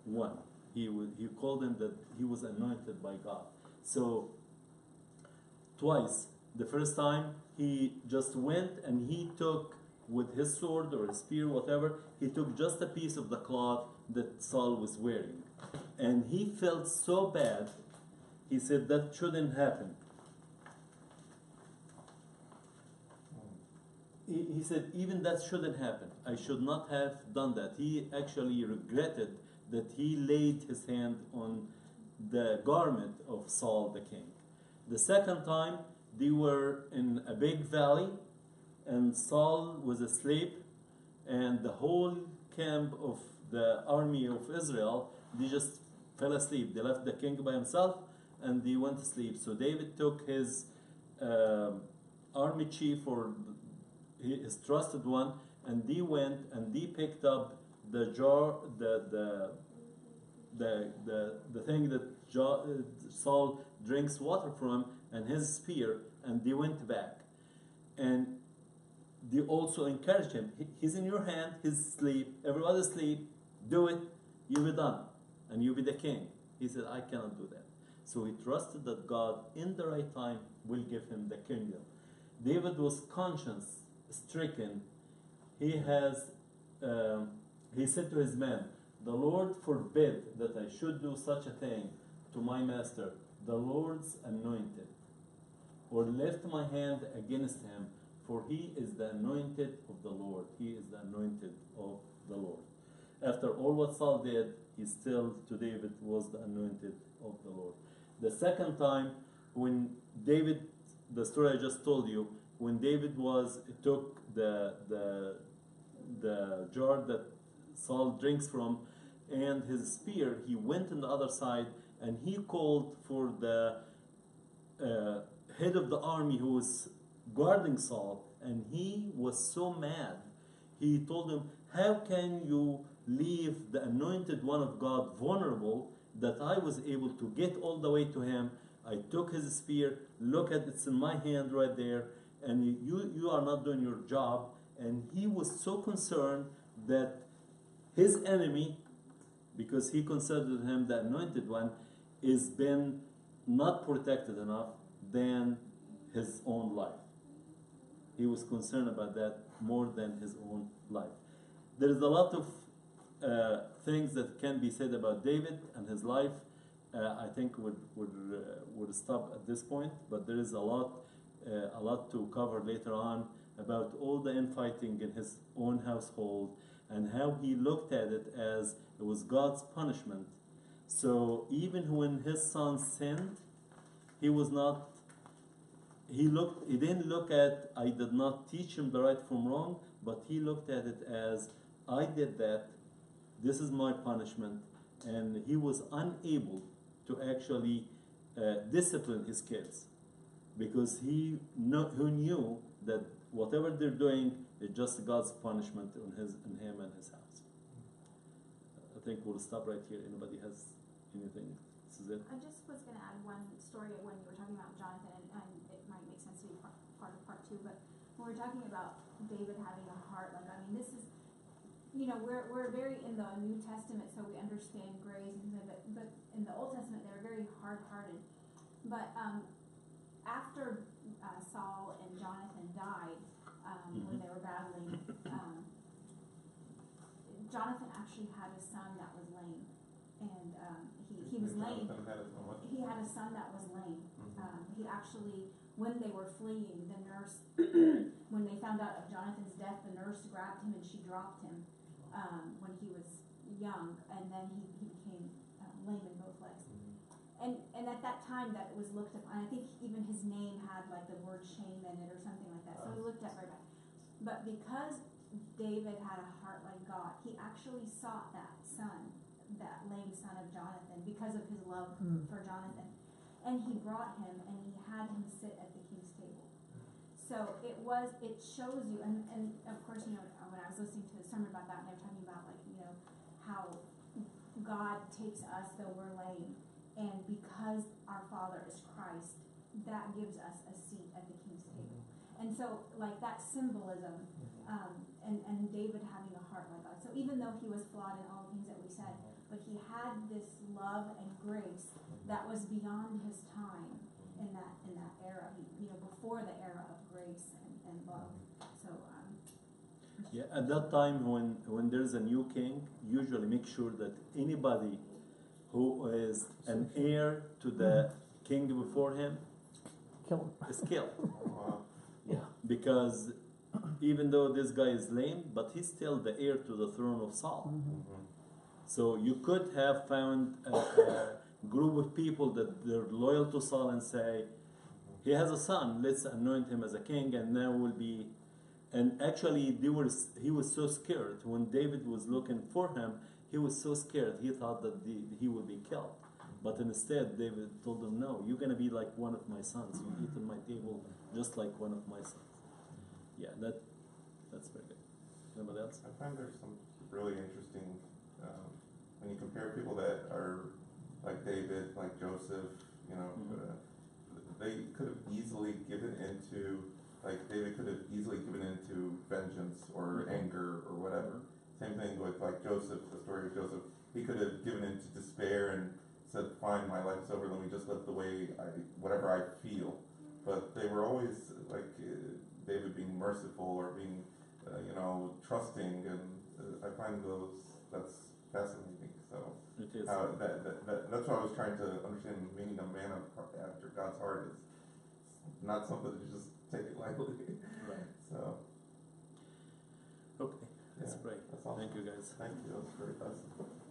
one. He called him that he was anointed by God. So twice. The first time he just went and he took with his sword or his spear, whatever, he took just a piece of the cloth that Saul was wearing. And he felt so bad, he said that shouldn't happen. He said, even that shouldn't happen. I should not have done that. He actually regretted that he laid his hand on the garment of Saul the king. The second time, they were in a big valley, and Saul was asleep, and the whole camp of the army of Israel, they just fell asleep. They left the king by himself, and they went to sleep. So David took his army chief, or his trusted one, and they went and they picked up the jar, the thing that Saul drinks water from, and his spear, and they went back. And they also encouraged him. He's in your hand, he's asleep, everybody's asleep, do it, you'll be done, and you'll be the king. He said, I cannot do that. So he trusted that God, in the right time, will give him the kingdom. David was conscience stricken. He said to his men, the Lord forbid that I should do such a thing to my master, the Lord's anointed, or lift my hand against him, for he is the anointed of the Lord. He is the anointed of the Lord. After all what Saul did, he still to David was the anointed of the Lord. The second time, when David, the story I just told you, when David took the jar that Saul drinks from and his spear, he went on the other side and he called for the head of the army who was guarding Saul, and he was so mad. He told him, how can you leave the anointed one of God vulnerable, that I was able to get all the way to him? I took his spear, look at it's in my hand right there, and you are not doing your job. And he was so concerned that his enemy, because he considered him the anointed one, is been not protected enough than his own life. He was concerned about that more than his own life. There is a lot of things that can be said about David and his life. I think would stop at this point, but there is a lot to cover later on about all the infighting in his own household and how he looked at it as it was God's punishment. So even when his son sinned, he didn't look at, I did not teach him the right from wrong, but he looked at it as, I did that, this is my punishment, and he was unable to actually discipline his kids, because he knew that whatever they're doing is just God's punishment on him and his house. I think we'll stop right here. Anybody has anything? This is it. I just was going to add one story when you were talking about Jonathan, and it might make sense to be part of part two, but when we're talking about David having a heart, like, I mean, this is, we're very in the New Testament, so we understand grace, and but in the Old Testament, they're very hard-hearted. But after Saul and Jonathan died, when they were battling, Jonathan actually had a son that was lame, and he was lame. He had a son that was lame. He actually, when they were fleeing, the nurse, when they found out of Jonathan's death, the nurse grabbed him and she dropped him when he was young, and then he became lame in both legs. And at that time, that was looked upon. I think even his name had like the word shame in it or something like that. So he looked at very bad. But because David had a heart like God, he actually sought that son, that lame son of Jonathan, because of his love for Jonathan. And he brought him and he had him sit at the king's table. So it shows you, and of course, when I was listening to the sermon about that, and they're talking about how God takes us though we're lame, and because our Father is Christ, that gives us a seat at the king's table. And so, like, that symbolism, and David having a heart like God. So even though he was flawed in all the things that we said, but he had this love and grace that was beyond his time in that era, before the era of grace and love. So, Yeah, at that time when there's a new king, usually make sure that anybody who is an heir to the king before him Kill him. is killed. Wow. Yeah. Because even though this guy is lame, but he's still the heir to the throne of Saul. So you could have found a group of people that they're loyal to Saul and say, he has a son, let's anoint him as a king, and now will be. And actually, he was so scared. When David was looking for him, he was so scared. He thought that he would be killed. But instead, David told him, no, you're going to be like one of my sons. You eat at my table just like one of my sons. Yeah, that's very good. Anybody else? I find there's some really interesting, when you compare people that are like David, like Joseph, they could have easily given into, like David could have easily given into vengeance or anger or whatever. Same thing with like Joseph, the story of Joseph. He could have given into despair and said, fine, my life's over, let me just live the way whatever I feel. But they were always like David being merciful or being, trusting, and I find that's fascinating. So It is. that's what I was trying to understand. The meaning of man after God's heart is not something to just take it lightly. Right. So Okay, let's yeah, pray. that's awesome. Thank you, guys. Thank you. That was very fascinating.